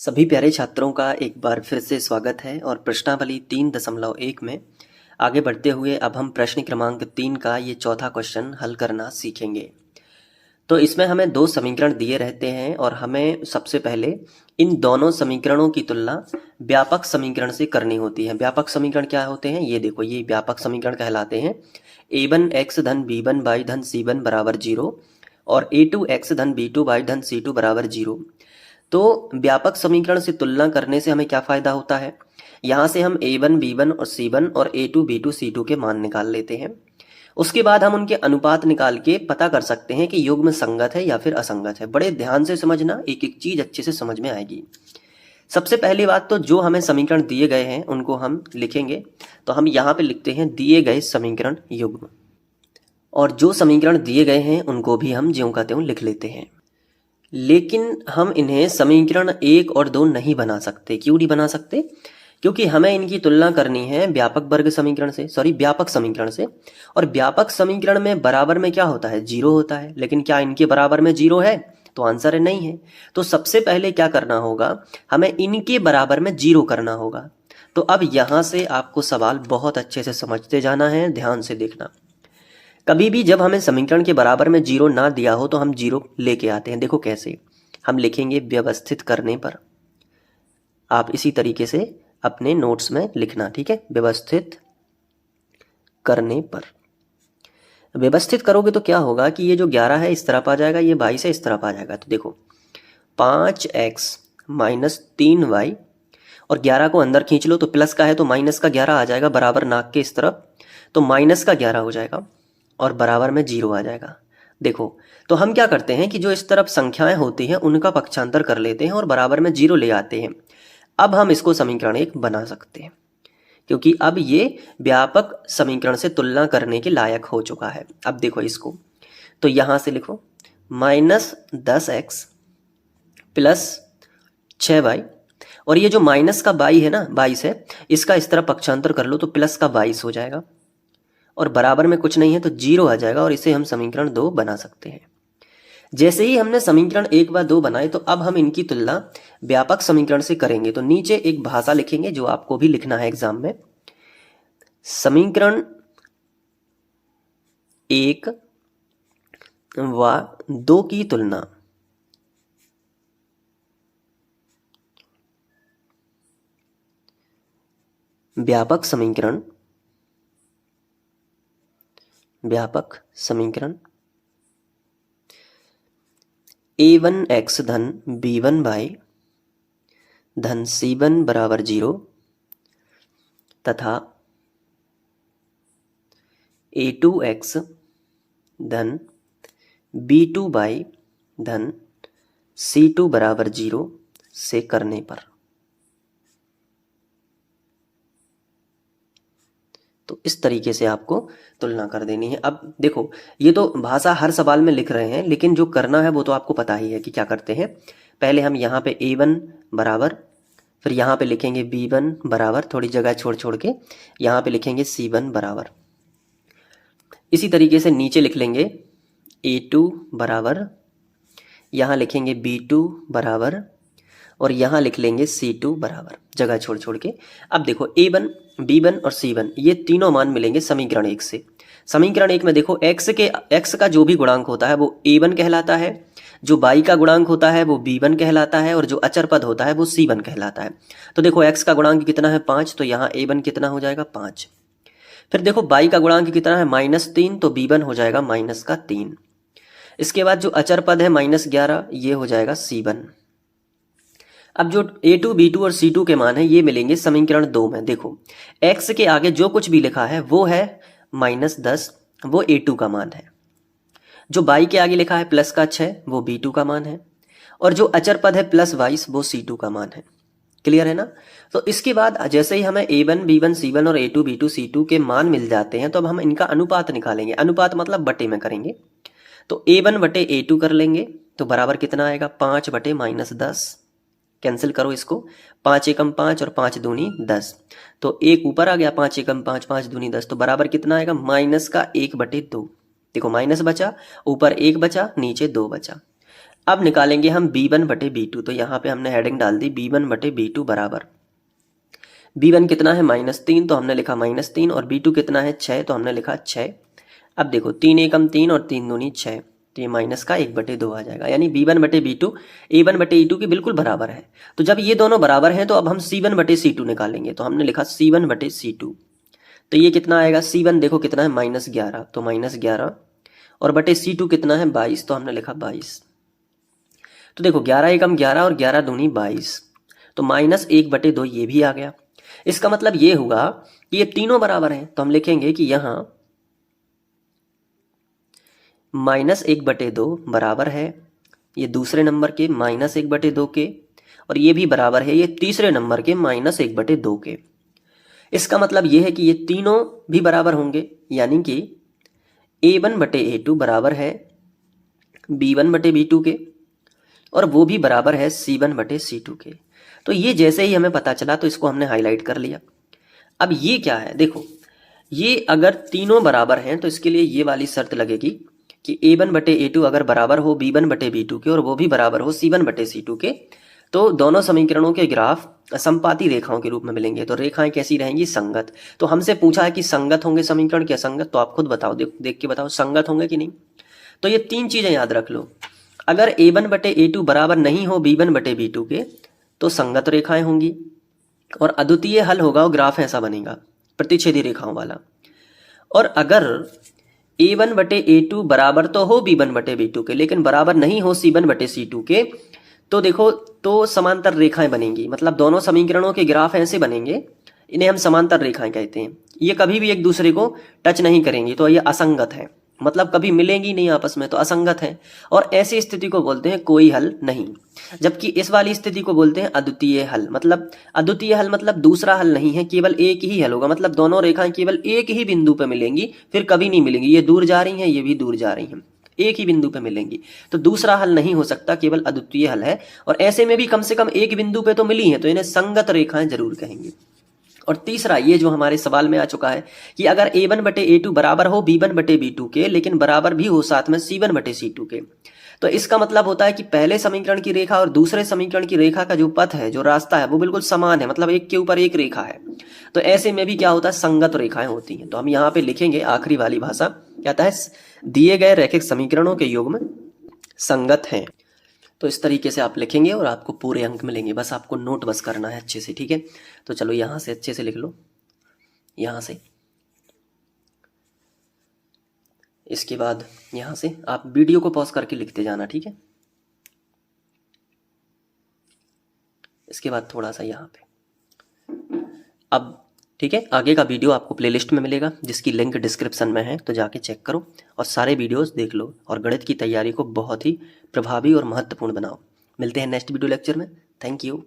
सभी प्यारे छात्रों का एक बार फिर से स्वागत है और प्रश्नावली 3.1 में आगे बढ़ते हुए अब हम प्रश्न क्रमांक 3 का ये चौथा क्वेश्चन हल करना सीखेंगे। तो इसमें हमें दो समीकरण दिए रहते हैं और हमें सबसे पहले इन दोनों समीकरणों की तुलना व्यापक समीकरण से करनी होती है। व्यापक समीकरण क्या होते हैं, ये देखो, ये व्यापक समीकरण कहलाते हैं। a1 x धन b1 बाई धन c1 बराबर 0 और a2 x धन b2 बाई धन c2 बराबर 0। तो व्यापक समीकरण से तुलना करने से हमें क्या फायदा होता है, यहाँ से हम a1 b1 और c1 और a2 b2 c2 के मान निकाल लेते हैं। उसके बाद हम उनके अनुपात निकाल के पता कर सकते हैं कि युग्म संगत है या फिर असंगत है। बड़े ध्यान से समझना, एक एक चीज अच्छे से समझ में आएगी। सबसे पहली बात तो जो हमें समीकरण दिए गए हैं उनको हम लिखेंगे। तो हम यहाँ पे लिखते हैं दिए गए समीकरण युग्म, और जो समीकरण दिए गए हैं उनको भी हम ज्यों का त्यों लिख लेते हैं। लेकिन हम इन्हें समीकरण 1 और 2 नहीं बना सकते। क्यों नहीं बना सकते? क्योंकि हमें इनकी तुलना करनी है व्यापक वर्ग समीकरण से, व्यापक समीकरण से। और व्यापक समीकरण में बराबर में क्या होता है, 0 होता है। लेकिन क्या इनके बराबर में 0 है? तो आंसर है नहीं है। तो सबसे पहले क्या करना होगा, हमें इनके बराबर में 0 करना होगा। तो अब यहां से आपको सवाल बहुत अच्छे से समझते जाना है, ध्यान से देखना। कभी भी जब हमें समीकरण के बराबर में 0 ना दिया हो तो हम 0 लेके आते हैं। देखो कैसे हम लिखेंगे, व्यवस्थित करने पर। आप इसी तरीके से अपने नोट्स में लिखना, ठीक है। व्यवस्थित करने पर, व्यवस्थित करोगे तो क्या होगा कि ये जो 11 है इस तरफ आ जाएगा, ये 22 है इस तरफ आ जाएगा। तो देखो 5x माइनस 3y, और 11 को अंदर खींच लो तो प्लस का है तो माइनस का 11 आ जाएगा बराबर नाक के इस तरफ, तो माइनस का 11 हो जाएगा और बराबर में 0 आ जाएगा। देखो, तो हम क्या करते हैं कि जो इस तरफ संख्याएं होती हैं उनका पक्षांतर कर लेते हैं और बराबर में 0 ले आते हैं। अब हम इसको समीकरण 1 बना सकते हैं, क्योंकि अब ये व्यापक समीकरण से तुलना करने के लायक हो चुका है। अब देखो इसको, तो यहां से लिखो -10x प्लस 6y, और ये जो माइनस का 22 है ना, 22 है, इसका इस तरफ पक्षांतर कर लो तो प्लस का 22 हो जाएगा और बराबर में कुछ नहीं है तो 0 आ जाएगा, और इसे हम समीकरण 2 बना सकते हैं। जैसे ही हमने समीकरण 1 व 2 बनाए तो अब हम इनकी तुलना व्यापक समीकरण से करेंगे। तो नीचे एक भाषा लिखेंगे जो आपको भी लिखना है एग्जाम में। समीकरण 1 व 2 की तुलना व्यापक समीकरण a1x धन b1 बाई धन c1 बराबर 0 तथा a2x धन b2 बाई धन c2 बराबर 0 से करने पर। तो इस तरीके से आपको तुलना कर देनी है। अब देखो, ये तो भाषा हर सवाल में लिख रहे हैं, लेकिन जो करना है वो तो आपको पता ही है कि क्या करते हैं। पहले हम यहाँ पे a1 बराबर, फिर यहाँ पे लिखेंगे b1 बराबर, थोड़ी जगह छोड़ छोड़ के यहाँ पे लिखेंगे c1 बराबर। इसी तरीके से नीचे लिख लेंगे a2 बराबर, यहाँ लिखेंगे b2 बराबर, और यहाँ लिख लेंगे c2 बराबर, जगह छोड़ छोड़ के। अब देखो a1, b1 और c1 ये तीनों मान मिलेंगे समीकरण 1 से। समीकरण 1 में देखो x का जो भी गुणांक होता है वो a1 कहलाता है, जो y का गुणांक होता है वो b1 कहलाता है, और जो अचर पद होता है वो c1 कहलाता है। तो देखो x का गुणांक कितना है, 5, तो यहाँ a1 कितना हो जाएगा, 5। फिर देखो y का गुणांक कितना है, -3, तो b1 हो जाएगा -3। इसके बाद जो अचर पद है -11, ये हो जाएगा c1। अब जो a2, b2 और c2 के मान है ये मिलेंगे समीकरण 2 में। देखो x के आगे जो कुछ भी लिखा है वो है -10, वो a2 का मान है। जो y के आगे लिखा है +6 वो b2 का मान है, और जो अचर पद है +22 वो c2 का मान है। क्लियर है ना? तो इसके बाद जैसे ही हमें a1, b1, c1 और a2, b2, c2 के मान मिल जाते हैं तो अब हम इनका अनुपात निकालेंगे। अनुपात मतलब बटे में करेंगे। तो a1 बटे a2 कर लेंगे तो बराबर कितना आएगा, 5 बटे -10। कैंसिल करो इसको, 5 एकम 5 और 5 दूनी 10, तो 1 ऊपर आ गया, 5 एकम 5, 5 दूनी 10, तो बराबर कितना आएगा, -1/2। देखो माइनस बचा, ऊपर 1 बचा, नीचे 2 बचा। अब निकालेंगे हम b1 बटे b2। तो यहाँ पे हमने हेडिंग डाल दी b1 बटे b2 बराबर, b1 कितना है -3 तो हमने लिखा -3, और b2 कितना है 6 तो हमने लिखा 6। अब देखो 3 एकम 3 और 3 दूनी 6, तो ये माइनस का 1/2 आ जाएगा, यानी b1 बटे b2 a1 बटे e2 के बिल्कुल बराबर है। तो जब ये दोनों बराबर हैं तो अब हम c1 बटे c2 निकालेंगे। तो हमने लिखा c1 बटे c2, तो ये कितना आएगा, c1 देखो कितना है -11, तो -11, और बटे c2 कितना है 22, तो हमने लिखा 22। तो देखो 11 एकम 11 और 11 दूनी 22, तो -1/2 ये भी आ गया। इसका मतलब ये हुआ कि ये तीनों बराबर हैं, तो हम लिखेंगे कि यहाँ -1/2 बराबर है ये दूसरे नंबर के -1/2 के, और ये भी बराबर है ये तीसरे नंबर के -1/2 के। इसका मतलब ये है कि ये तीनों भी बराबर होंगे, यानी कि a1 बटे a2 बराबर है b1 बटे b2 के, और वो भी बराबर है c1 बटे c2 के। तो ये जैसे ही हमें पता चला तो इसको हमने हाईलाइट कर लिया। अब ये क्या है, देखो ये अगर तीनों बराबर हैं तो इसके लिए ये वाली शर्त लगेगी कि a1 बटे a2 अगर बराबर हो b1 बटे b2 के और वो भी बराबर हो c1 बटे c2 के, तो दोनों समीकरणों के ग्राफ समपाती रेखाओं के रूप में मिलेंगे। तो रेखाएं कैसी रहेंगी, संगत। तो हमसे पूछा है कि संगत होंगे समीकरण क्या असंगत, तो आप खुद बताओ, देख के बताओ संगत होंगे कि नहीं। तो ये तीन चीजें याद रख लो, अगर a1 बटे a2 बराबर नहीं हो b1 बटे b2 के तो संगत रेखाएं होंगी, और अद्वितीय हल होगा और ग्राफ ऐसा बनेगा प्रतिच्छेदी रेखाओं वाला। और अगर a1 बटे a2 बराबर तो हो b1 बटे b2 के लेकिन बराबर नहीं हो c1 बटे c2 के, तो देखो तो समांतर रेखाएं बनेंगी, मतलब दोनों समीकरणों के ग्राफ ऐसे बनेंगे, इन्हें हम समांतर रेखाएं कहते हैं। ये कभी भी एक दूसरे को टच नहीं करेंगी, तो ये असंगत है, मतलब कभी मिलेंगी नहीं आपस में, तो असंगत है। और ऐसी स्थिति को बोलते हैं कोई हल नहीं, जबकि इस वाली स्थिति को बोलते हैं अद्वितीय हल। मतलब अद्वितीय हल मतलब दूसरा हल नहीं है, केवल एक ही हल होगा, मतलब दोनों रेखाएं केवल एक ही बिंदु पे मिलेंगी, फिर कभी नहीं मिलेंगी। ये दूर जा रही हैं, ये भी दूर जा रही हैं, एक ही बिंदु पे मिलेंगी, तो दूसरा हल नहीं हो सकता, केवल अद्वितीय हल है। और ऐसे में भी कम से कम एक बिंदु पे तो मिली है, तो इन्हें संगत रेखाएं जरूर कहेंगे। और तीसरा ये जो हमारे सवाल में आ चुका है कि अगर a1 बटे a2 बराबर हो b1 बटे b2 के लेकिन बराबर भी हो साथ में c1 बटे c2 के, तो इसका मतलब होता है कि पहले समीकरण की रेखा और दूसरे समीकरण की रेखा का जो पथ है, जो रास्ता है, वो बिल्कुल समान है, मतलब एक के ऊपर एक रेखा है। तो ऐसे में भी क्या होता है, संगत रेखाएं होती हैं। तो हम यहाँ पे लिखेंगे आखिरी वाली भाषा, कहता है दिए गए रैखिक समीकरणों के युग्म संगत हैं। तो इस तरीके से आप लिखेंगे और आपको पूरे अंक मिलेंगे, बस आपको नोट बस करना है अच्छे से, ठीक है। तो चलो यहाँ से अच्छे से लिख लो, यहाँ से, इसके बाद यहाँ से आप वीडियो को पॉज करके लिखते जाना, ठीक है। इसके बाद थोड़ा सा यहाँ पे, अब ठीक है, आगे का वीडियो आपको प्लेलिस्ट में मिलेगा जिसकी लिंक डिस्क्रिप्शन में है, तो जाके चेक करो और सारे वीडियोस देख लो और गणित की तैयारी को बहुत ही प्रभावी और महत्वपूर्ण बनाओ। मिलते हैं नेक्स्ट वीडियो लेक्चर में। Thank you.